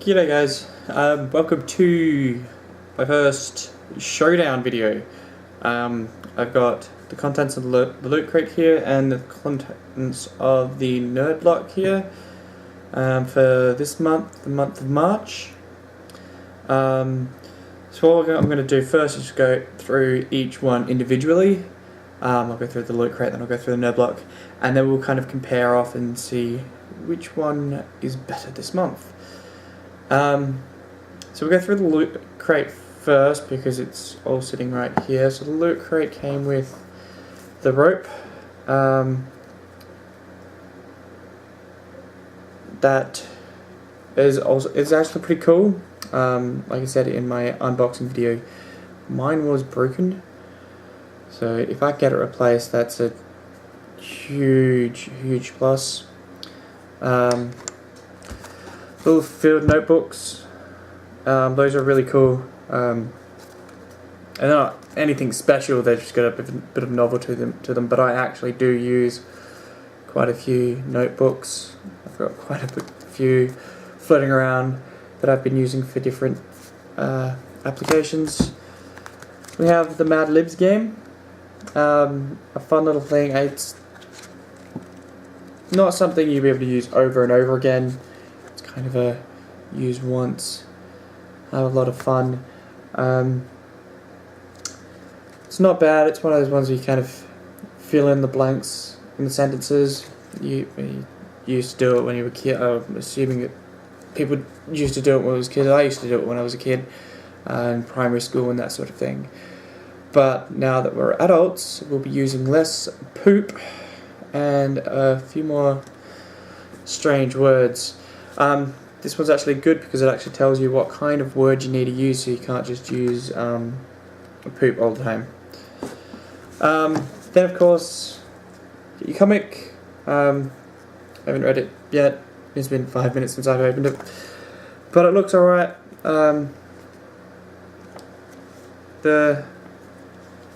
G'day guys, welcome to my first showdown video. I've got the contents of the loot crate here and the contents of the nerd block here for this month, the month of March. So what I'm going to do first is go through each one individually. I'll go through the loot crate, then I'll go through the nerd block, and then we'll kind of compare off and see which one is better this month. So we'll go through the loot crate first because it's all sitting right here. So the loot crate came with the rope. That is actually pretty cool. Like I said in my unboxing video, mine was broken. So if I get it replaced, that's a huge plus. Little field notebooks, those are really cool. And they're not anything special, they've just got a bit of novelty to them, but I actually do use quite a few notebooks. I've got quite a few floating around that I've been using for different applications. We have the Mad Libs game, a fun little thing. It's not something you'll be able to use over and over again. Kind of a use once, have a lot of fun. It's not bad. It's one of those ones where you kind of fill in the blanks in the sentences. You used to do it when you were a kid. I'm assuming that people used to do it when I was a kid. I used to do it when I was a kid in primary school and that sort of thing. But now that we're adults, we'll be using less poop and a few more strange words. This one's actually good because it actually tells you what kind of word you need to use, so you can't just use poop all the time. Then of course, get your comic. I haven't read it yet. It's been 5 minutes since I've opened it, but it looks alright. The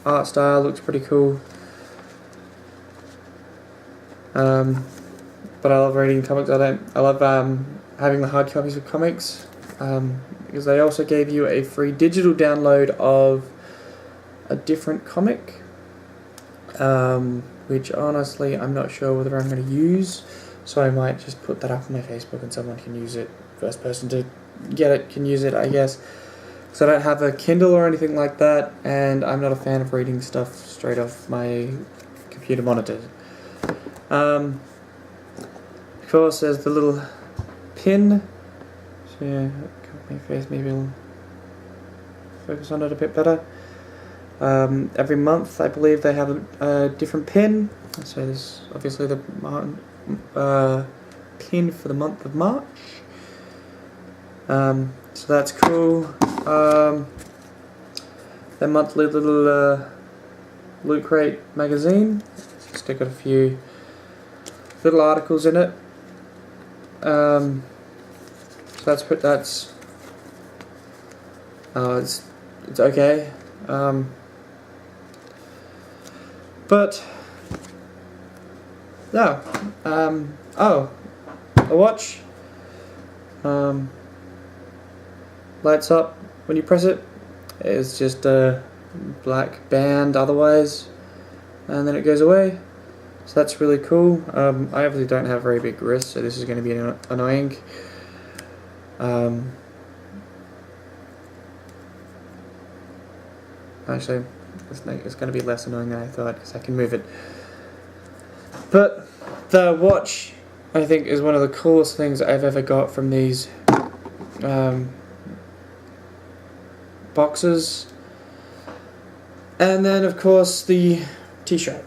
art style looks pretty cool. But I love reading comics. I love having the hard copies of comics because they also gave you a free digital download of a different comic, which honestly I'm not sure whether I'm going to use, so I might just put that up on my Facebook and someone can use it. First person to get it can use it, I guess. So I don't have a Kindle or anything like that, and I'm not a fan of reading stuff straight off my computer monitor. Of course, there's the little pin. So yeah, cover my face, maybe I'll focus on it a bit better. Every month, I believe they have a different pin. So there's obviously the pin for the month of March. So that's cool. The monthly little loot crate magazine. It's got a few little articles in it. So that's it's okay. But no. Oh, a watch. Lights up when you press it. It's just a black band otherwise, and then it goes away. So that's really cool. I obviously don't have very big wrists, so this is going to be annoying. Actually, it's going to be less annoying than I thought because I can move it. But the watch, I think, is one of the coolest things I've ever got from these boxes. And then, of course, the t-shirt.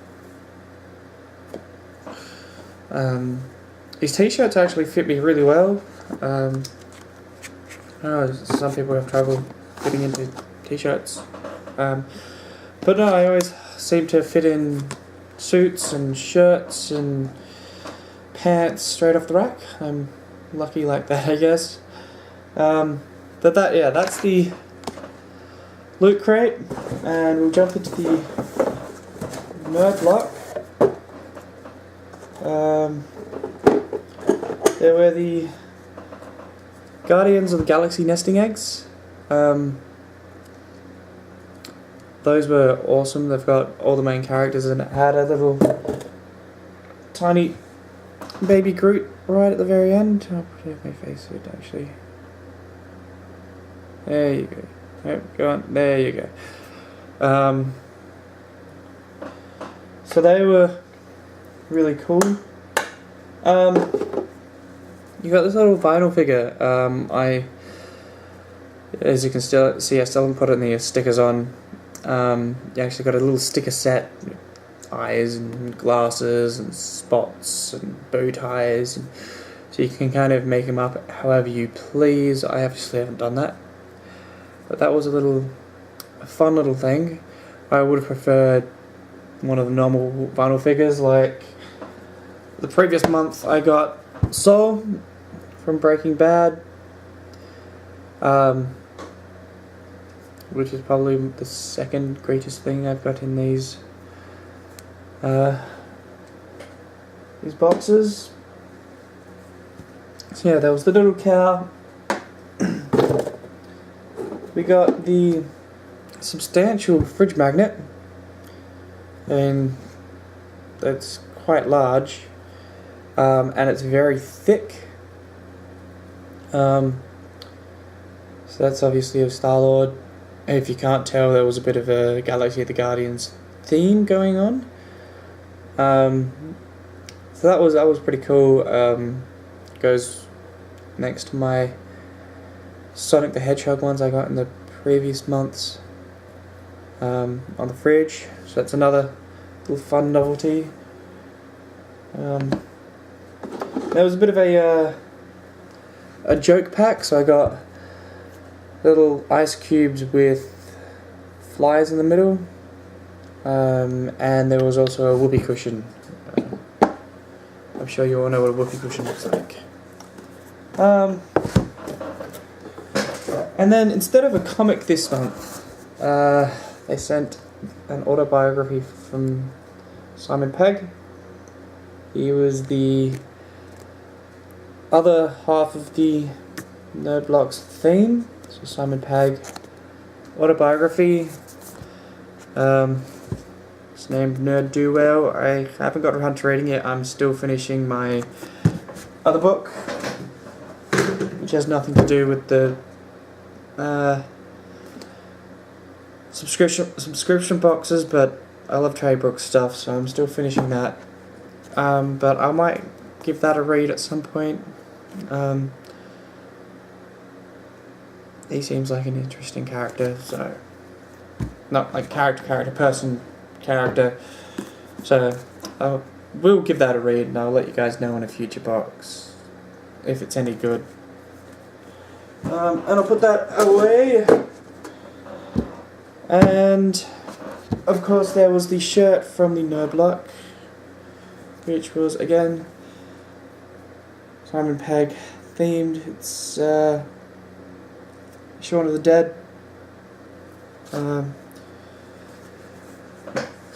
These t-shirts actually fit me really well. I know some people have trouble fitting into t-shirts, but no, I always seem to fit in suits and shirts and pants straight off the rack. I'm lucky like that, I guess. But that's the loot crate, and we'll jump into the nerd block. There were the Guardians of the Galaxy nesting eggs. Those were awesome. They've got all the main characters and it had a little tiny baby Groot right at the very end. I'll put my face with it actually. There you go. Yep, go on. There you go. So they were really cool. You got this little vinyl figure. As you can still see, I still haven't put any stickers on. You actually got a little sticker set, eyes and glasses and spots and bow ties, and so you can kind of make them up however you please. I obviously haven't done that, but that was a fun little thing. I would have preferred one of the normal vinyl figures. Like the previous month I got Saul from Breaking Bad, which is probably the second greatest thing I've got in these boxes. So yeah, there was the little cow. We got the substantial fridge magnet, and it's quite large, and it's very thick. So that's obviously of Star-Lord. If you can't tell, there was a bit of a Galaxy of the Guardians theme going on. So that was pretty cool. Goes next to my Sonic the Hedgehog ones I got in the previous months on the fridge. So that's another little fun novelty. There was a bit of a joke pack, so I got little ice cubes with flies in the middle, and there was also a whoopee cushion. I'm sure you all know what a whoopee cushion looks like. And then instead of a comic this month, they sent an autobiography from Simon Pegg. He was the other half of the Nerd Block's theme. So Simon Pegg autobiography. It's named Nerd Do Well. I haven't got around to reading it. I'm still finishing my other book, which has nothing to do with the subscription boxes, but I love trade book stuff, so I'm still finishing that. But I might give that a read at some point. He seems like an interesting character, so not like character, so I will give that a read, and I'll let you guys know in a future box if it's any good. And I'll put that away. And of course there was the shirt from the Nerd Block, which was again Simon Pegg themed. It's Shaun of the Dead. So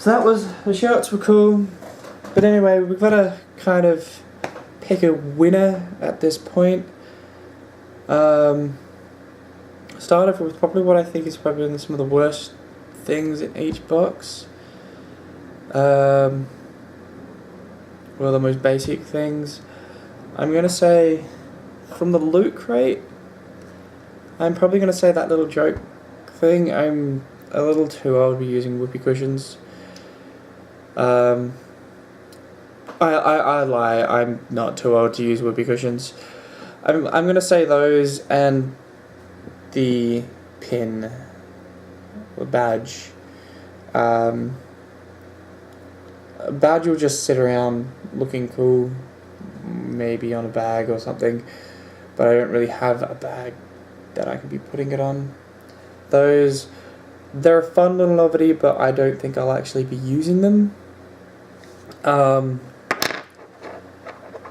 that was, the shirts were cool. But anyway, we've got to kind of pick a winner at this point. Start off with probably what I think is probably some of the worst things in each box. Well, the most basic things. I'm going to say from the loot crate, I'm probably going to say that little joke thing. I'm a little too old to be using whoopee cushions. I lie, I'm not too old to use whoopee cushions. I'm going to say those and the pin or badge. A badge will just sit around looking cool, maybe on a bag or something, but I don't really have a bag that I can be putting it on. Those, they're a fun little novelty, but I don't think I'll actually be using them.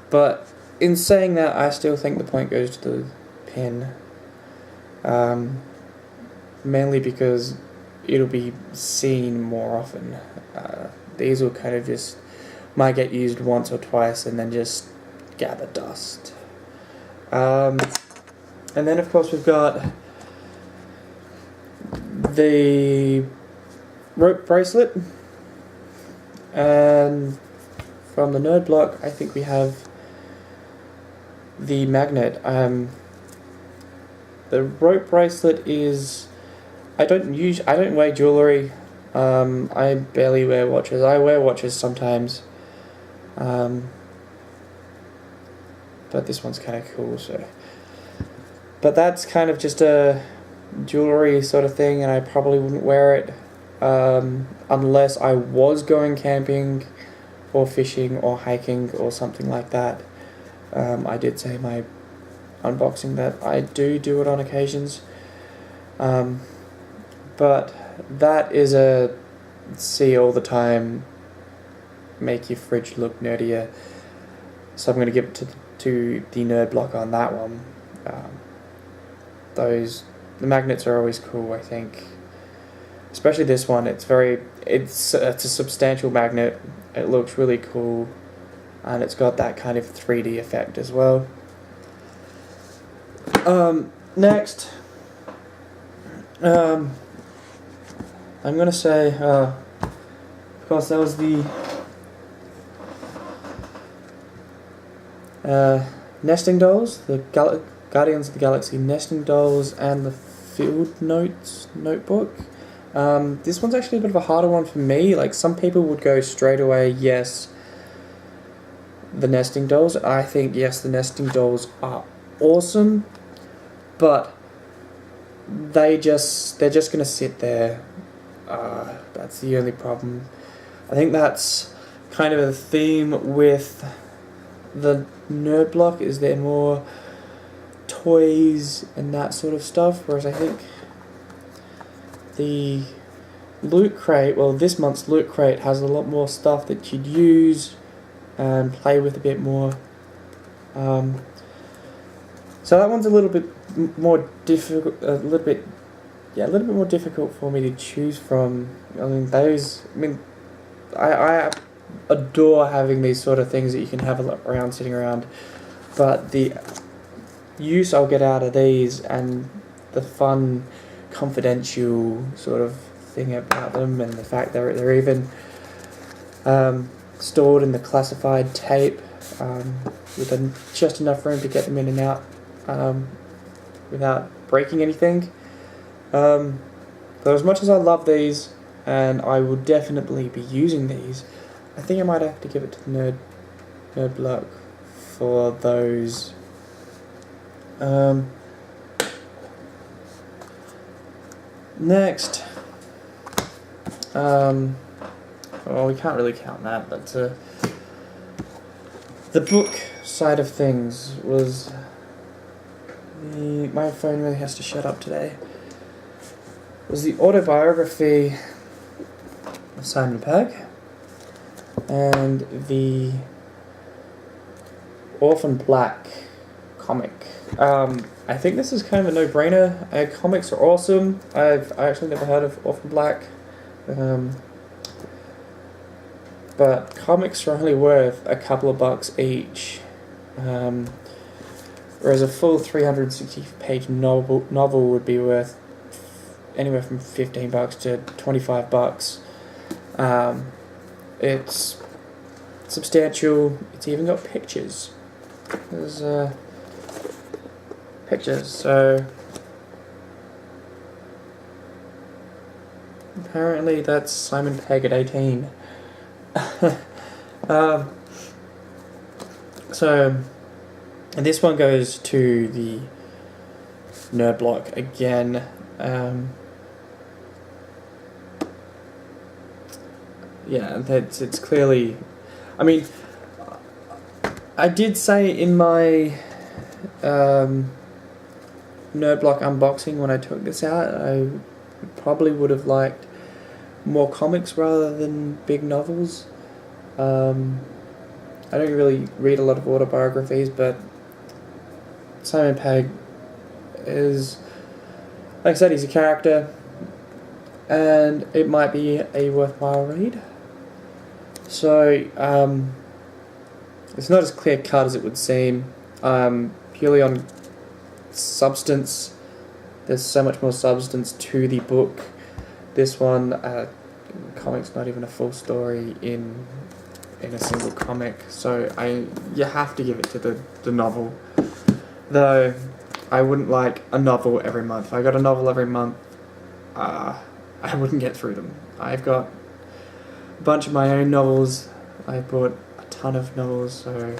But in saying that, I still think the point goes to the pin. Mainly because it'll be seen more often. These will kind of just might get used once or twice and then just gather dust. And then of course we've got the rope bracelet, and from the nerd block I think we have the magnet. The rope bracelet is, I don't wear jewellery. I barely wear watches. I wear watches sometimes, but this one's kind of cool. So, but that's kind of just a jewellery sort of thing, and I probably wouldn't wear it unless I was going camping or fishing or hiking or something like that. I did say in my unboxing that I do it on occasions, but that is a see all the time, make your fridge look nerdier. So I'm going to give it to the nerd block on that one. The magnets are always cool, I think. Especially this one. It's a substantial magnet. It looks really cool, and it's got that kind of 3D effect as well. Next, I'm gonna say, of course, that was the nesting dolls, the Guardians of the Galaxy nesting dolls, and the Field Notes notebook. This one's actually a bit of a harder one for me. Like, some people would go straight away, yes, the nesting dolls. I think, yes, the nesting dolls are awesome, but they're just gonna sit there. That's the only problem. I think that's kind of a theme with the nerd block, is there more toys and that sort of stuff, whereas I think the loot crate, well, this month's loot crate has a lot more stuff that you'd use and play with a bit more. So that one's a little bit more difficult, a little bit more difficult for me to choose from. I adore having these sort of things that you can have around, sitting around, but the use I'll get out of these and the fun, confidential sort of thing about them, and the fact they're even stored in the classified tape with just enough room to get them in and out without breaking anything. But as much as I love these, and I will definitely be using these, I think I might have to give it to the nerd block for those. Next, well, we can't really count that, but the book side of things was my phone really has to shut up today. Was the autobiography of Simon Pegg and the Orphan Black comic. I think this is kind of a no-brainer. Comics are awesome. I actually never heard of Orphan Black, but comics are only worth a couple of bucks each, whereas a full 360-page novel would be worth anywhere from $15 to $25. It's substantial. It's even got pictures. There's pictures. So apparently that's Simon Pegg at 18. So, and this one goes to the nerd block again. Yeah, it's clearly. I mean, I did say in my nerd block unboxing when I took this out, I probably would have liked more comics rather than big novels. I don't really read a lot of autobiographies, but Simon Pegg is, like I said, he's a character, and it might be a worthwhile read. So, it's not as clear cut as it would seem, purely on substance. There's so much more substance to the book. This one, comic's not even a full story in a single comic, so you have to give it to the novel. Though I wouldn't like a novel every month. If I got a novel every month, I wouldn't get through them. I've got a bunch of my own novels. I bought a ton of novels, so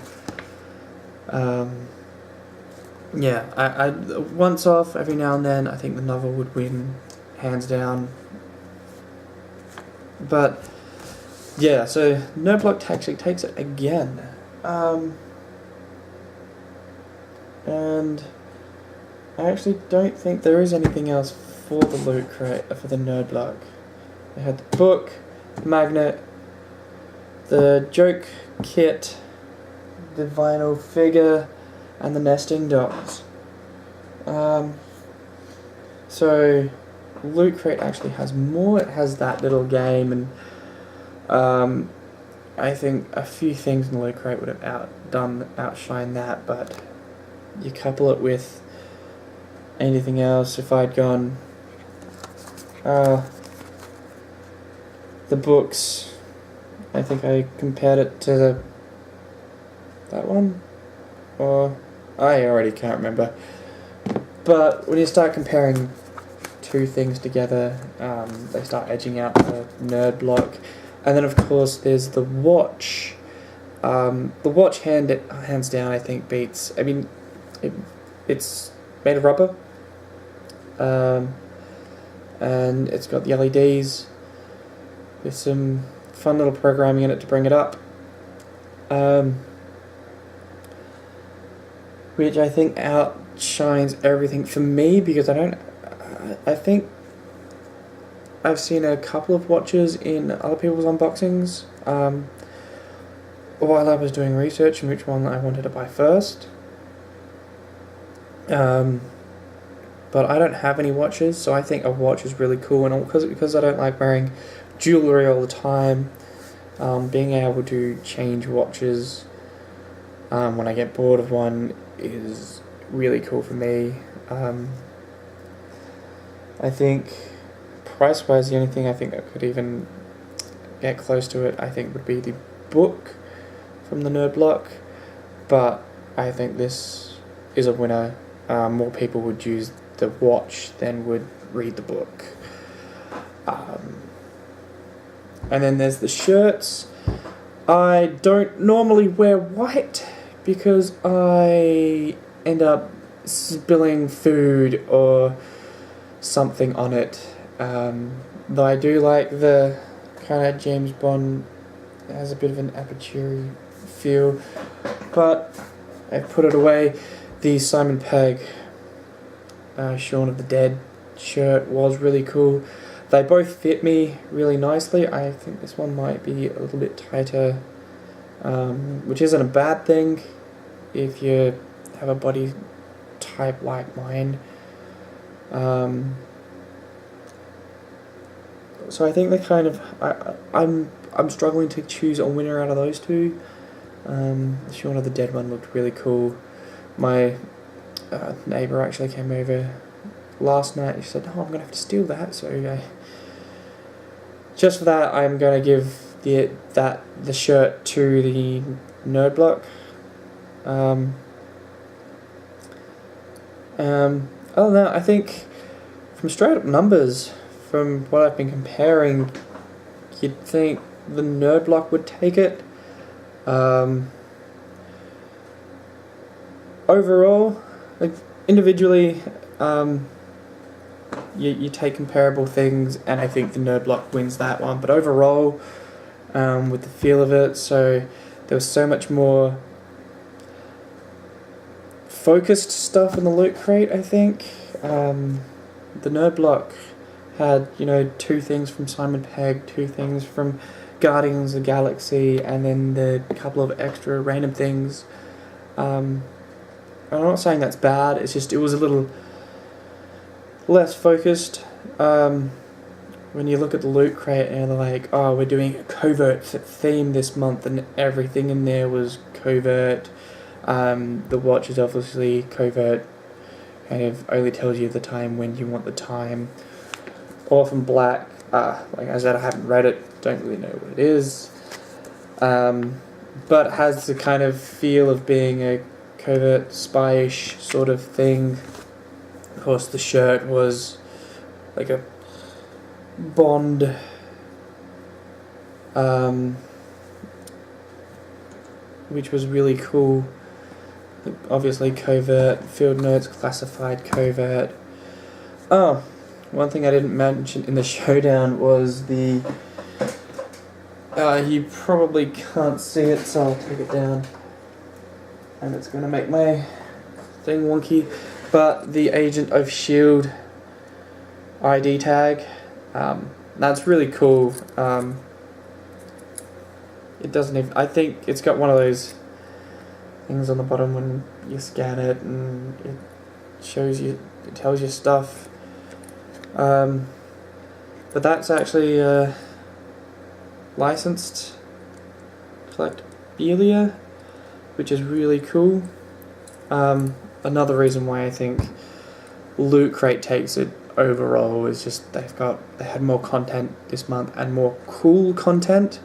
yeah. I once off every now and then. I think the novel would win, hands down. But yeah, so Nerdblock actually takes it again, and I actually don't think there is anything else for the Loot Crate for the Nerdblock. They had the book, the magnet, the joke kit, the vinyl figure, and the nesting dolls. So Loot Crate actually has more. It has that little game, and I think a few things in the Loot Crate would have outshine that, but you couple it with anything else. If I'd gone the books, I think I compared it to that one, or I already can't remember. But when you start comparing two things together, they start edging out the Nerdblock. And then of course there's the watch. The watch hands down I think beats. I mean, it's made of rubber, and it's got the LEDs with some fun little programming in it to bring it up, which I think outshines everything for me, because I think I've seen a couple of watches in other people's unboxings while I was doing research on which one I wanted to buy first. But I don't have any watches, so I think a watch is really cool, and because I don't like wearing jewellery all the time, being able to change watches when I get bored of one is really cool for me. I think price-wise, the only thing I think that could even get close to it, I think, would be the book from the Nerdblock, but I think this is a winner. More people would use the watch than would read the book. And then there's the shirts. I don't normally wear white because I end up spilling food or something on it. Though I do like the kind of James Bond, it has a bit of an aperture feel, but I've put it away. The Simon Pegg Shaun of the Dead shirt was really cool. They both fit me really nicely. I think this one might be a little bit tighter, which isn't a bad thing if you have a body type like mine. So I think they kind of, I'm struggling to choose a winner out of those two. The Shaun of the Dead one looked really cool. My neighbour actually came over last night. He said, "Oh, I'm going to have to steal that." So just for that, I'm going to give the shirt to the Nerdblock. Other than that, I think from straight up numbers, from what I've been comparing, you'd think the Nerdblock would take it. Overall, like individually, you take comparable things, and I think the Nerdblock wins that one. But overall, with the feel of it, so there was so much more focused stuff in the Loot Crate, I think. The Nerdblock had, two things from Simon Pegg, two things from Guardians of the Galaxy, and then the couple of extra random things. I'm not saying that's bad, it's just it was a little less focused. When you look at the Loot Crate and they're like, oh, we're doing a covert theme this month, and everything in there was covert. The watch is obviously covert kind of only tells you the time when you want the time. Orphan Black, like I said, I haven't read it, don't really know what it is, but has the kind of feel of being a covert spy-ish sort of thing. Of course, the shirt was like a Bond which was really cool. Obviously covert, field notes, classified, covert. Oh, one thing I didn't mention in the showdown was the you probably can't see it, so I'll take it down and it's going to make my thing wonky, but the Agent of S.H.I.E.L.D. ID tag, that's really cool. It doesn't even, I think it's got one of those things on the bottom when you scan it and it shows you, it tells you stuff, but that's actually licensed collectabilia, which is really cool. Another reason why I think Loot Crate takes it overall is just they had more content this month and more cool content.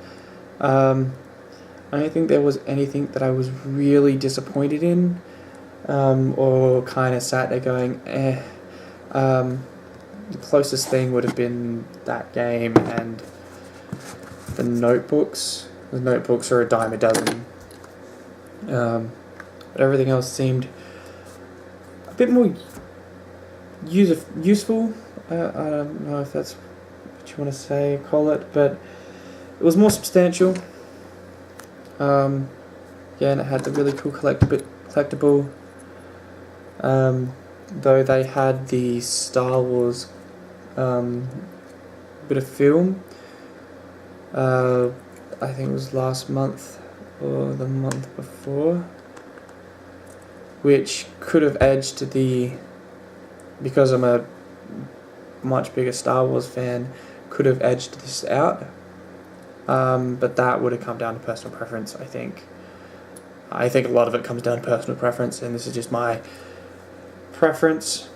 I don't think there was anything that I was really disappointed in, or kind of sat there going, eh. The closest thing would have been that game and the notebooks. The notebooks are a dime a dozen. But everything else seemed a bit more useful. I don't know if that's what you want to call it, but it was more substantial. Yeah, and it had the really cool collectible. Though they had the Star Wars bit of film. I think it was last month or the month before, which could have edged because I'm a much bigger Star Wars fan, could have edged this out. But that would have come down to personal preference, I think. I think a lot of it comes down to personal preference, and this is just my preference.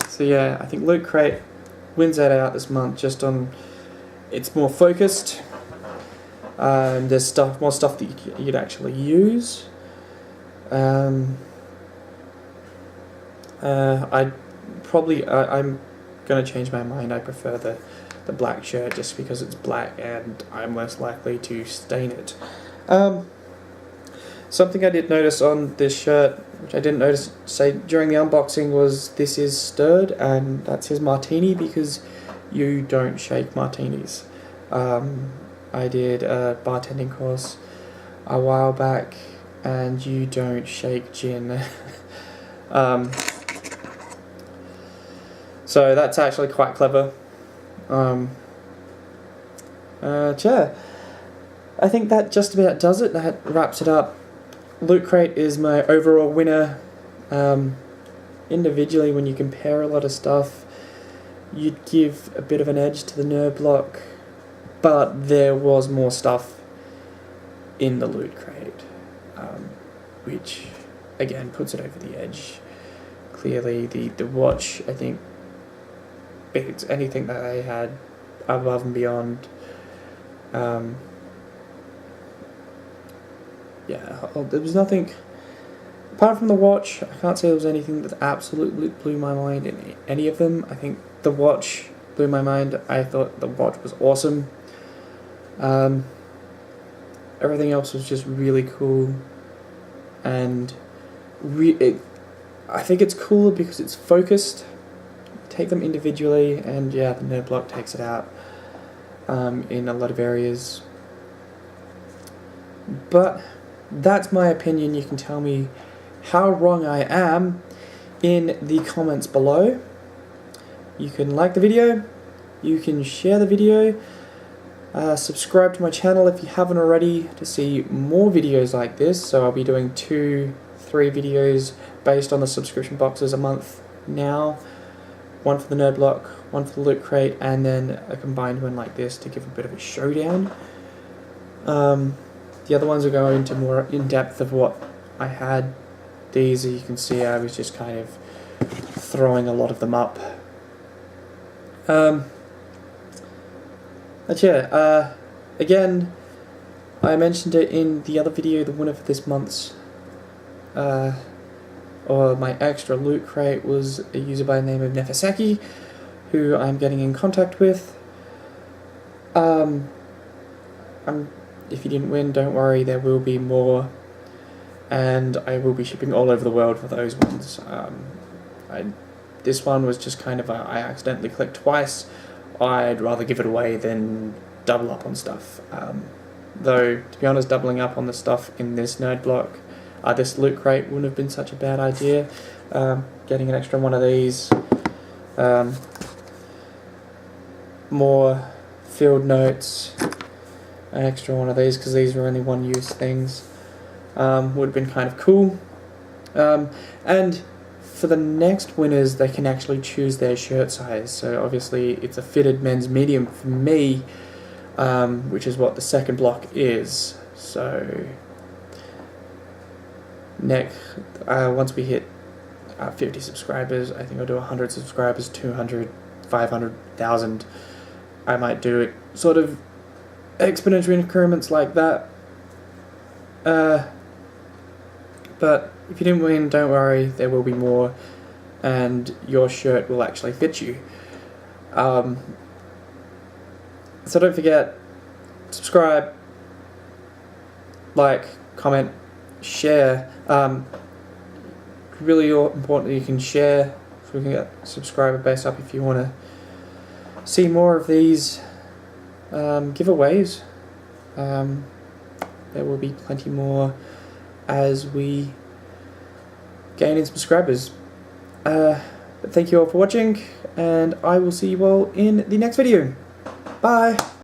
So yeah, I think Loot Crate wins that out this month, just on it's more focused. There's more stuff that you'd actually use. I'm gonna change my mind. I prefer the black shirt just because it's black and I'm less likely to stain it. Something I did notice on this shirt, which I didn't notice during the unboxing, was this is stirred, and that's his martini because you don't shake martinis. I did a bartending course a while back, and you don't shake gin. So that's actually quite clever. Yeah, I think that just about does it. That wraps it up. Loot Crate is my overall winner. Individually, when you compare a lot of stuff, you'd give a bit of an edge to the Nerd Block, but there was more stuff in the Loot Crate, which again puts it over the edge. Clearly, the watch, I think, beats anything that I had above and beyond. Yeah, there was nothing apart from the watch. I can't say there was anything that absolutely blew my mind in any of them. I think the watch blew my mind. I thought the watch was awesome. Everything else was just really cool, and I think it's cooler because it's focused. Take them individually, and yeah, the Nerd Block takes it out in a lot of areas. But that's my opinion. You can tell me how wrong I am in the comments below. You can like the video, you can share the video, subscribe to my channel if you haven't already to see more videos like this. So I'll be doing 2-3 videos based on the subscription boxes a month now. One for the Nerd Block, one for the Loot Crate, and then a combined one like this to give a bit of a showdown. The other ones are going into more in depth of what I had. These, you can see, I was just kind of throwing a lot of them up. But yeah, again, I mentioned it in the other video, the winner for this month's or my extra loot crate was a user by the name of Nefasaki, who I'm getting in contact with. If you didn't win, don't worry, there will be more, and I will be shipping all over the world for those ones. This one was just kind of I accidentally clicked twice. I'd rather give it away than double up on stuff. Though, to be honest, doubling up on the stuff in this nerd block, this loot crate wouldn't have been such a bad idea. Getting an extra one of these, more field notes, an extra one of these because these are only one-use things, would have been kind of cool. And for the next winners, they can actually choose their shirt size. So obviously it's a fitted men's medium for me, which is what the second block is. So once we hit 50 subscribers, I think I'll do 100 subscribers, 200, 500,000. I might do it sort of exponential increments like that. But if you didn't win, don't worry, there will be more, and your shirt will actually fit you. So don't forget, subscribe, like, comment, share. Really important that you can share, so we can get subscriber base up if you want to see more of these giveaways. There will be plenty more as we gain in subscribers. But thank you all for watching, and I will see you all in the next video. Bye!